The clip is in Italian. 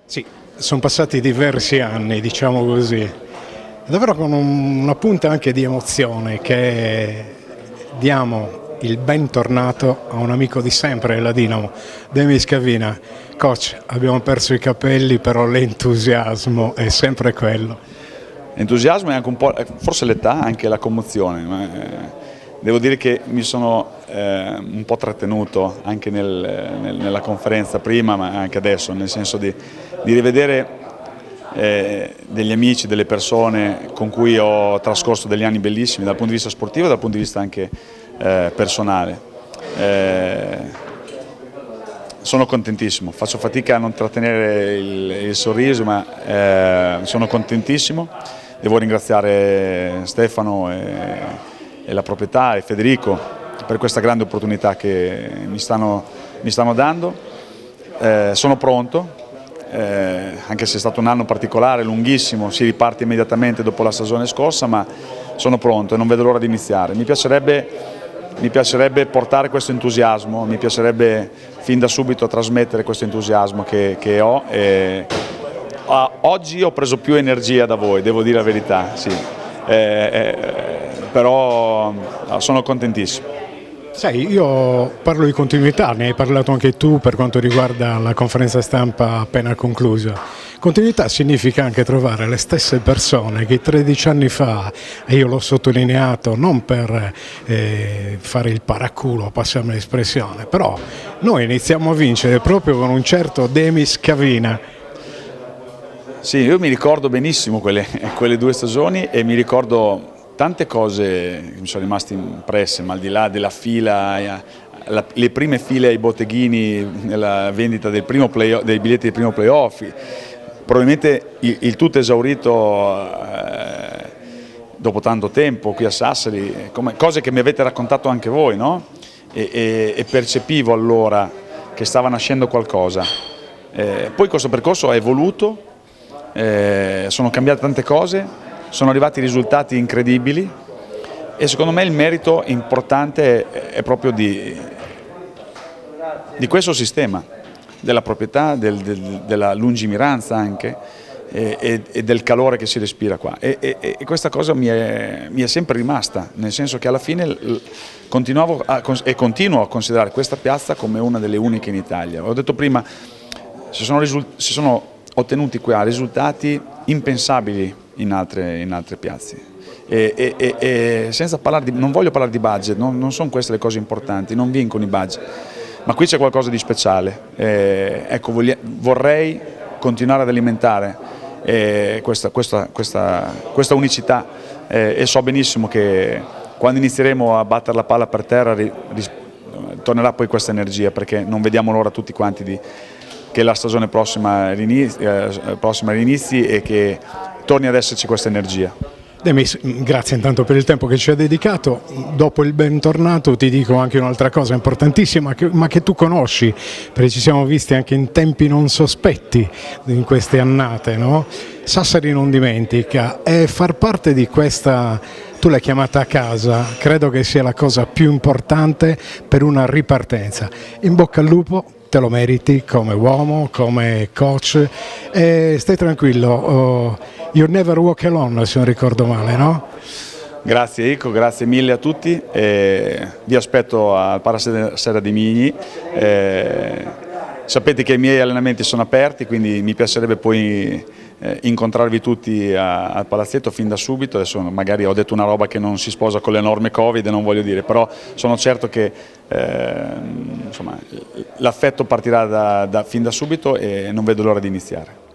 Sì, sono passati diversi anni, diciamo così, davvero con una punta anche di emozione che diamo il bentornato a un amico di sempre della Dinamo, Demis Cavina. Coach, abbiamo perso i capelli, però l'entusiasmo è sempre quello. Entusiasmo e anche un po', forse l'età, anche la commozione. Devo dire che mi sono un po' trattenuto anche nella conferenza prima, ma anche adesso, nel senso di rivedere degli amici, delle persone con cui ho trascorso degli anni bellissimi dal punto di vista sportivo e dal punto di vista anche personale. Sono contentissimo, faccio fatica a non trattenere il sorriso, ma sono contentissimo. Devo ringraziare Stefano e la proprietà e Federico per questa grande opportunità che mi stanno dando. Sono pronto, anche se è stato un anno particolare, lunghissimo, si riparte immediatamente dopo la stagione scorsa, ma sono pronto e non vedo l'ora di iniziare. Mi piacerebbe portare questo entusiasmo, mi piacerebbe fin da subito trasmettere questo entusiasmo che ho. Oggi ho preso più energia da voi, devo dire la verità, sì. Però sono contentissimo. Sai, io parlo di continuità, ne hai parlato anche tu per quanto riguarda la conferenza stampa appena conclusa. Continuità significa anche trovare le stesse persone che 13 anni fa, e io l'ho sottolineato non per fare il paraculo, passiamo l'espressione, però noi iniziamo a vincere proprio con un certo Demis Cavina. Sì, io mi ricordo benissimo quelle 2 stagioni e mi ricordo tante cose che mi sono rimaste impresse, ma al di là della fila, le prime file ai botteghini nella vendita dei biglietti del primo playoff, probabilmente il tutto esaurito dopo tanto tempo qui a Sassari, cose che mi avete raccontato anche voi, no? E percepivo allora che stava nascendo qualcosa. Poi questo percorso è evoluto, sono cambiate tante cose, sono arrivati risultati incredibili e secondo me il merito importante è proprio di questo sistema, della proprietà, della lungimiranza anche e del calore che si respira qua. E questa cosa mi è sempre rimasta, nel senso che alla fine continuo a considerare questa piazza come una delle uniche in Italia. Ho detto prima, si sono ottenuti qua risultati impensabili in altre piazze senza parlare non voglio parlare di budget, non sono queste le cose importanti, non vincono i budget, ma qui c'è qualcosa di speciale. Ecco, vorrei continuare ad alimentare questa unicità e so benissimo che quando inizieremo a battere la palla per terra tornerà poi questa energia, perché non vediamo l'ora tutti quanti che la stagione prossima rinizi e che torni ad esserci questa energia. Demis, grazie intanto per il tempo che ci ha dedicato. Dopo il bentornato ti dico anche un'altra cosa importantissima, ma che tu conosci, perché ci siamo visti anche in tempi non sospetti in queste annate, no? Sassari non dimentica, e far parte di questa, tu l'hai chiamata a casa, credo che sia la cosa più importante per una ripartenza. In bocca al lupo, te lo meriti come uomo, come coach, e stai tranquillo. You never walk alone, se non ricordo male, no? Grazie Ico, grazie mille a tutti, vi aspetto al Parasera di Migni, sapete che i miei allenamenti sono aperti, quindi mi piacerebbe poi incontrarvi tutti al palazzetto fin da subito. Adesso magari ho detto una roba che non si sposa con le norme Covid e non voglio dire, però sono certo che l'affetto partirà fin da subito e non vedo l'ora di iniziare.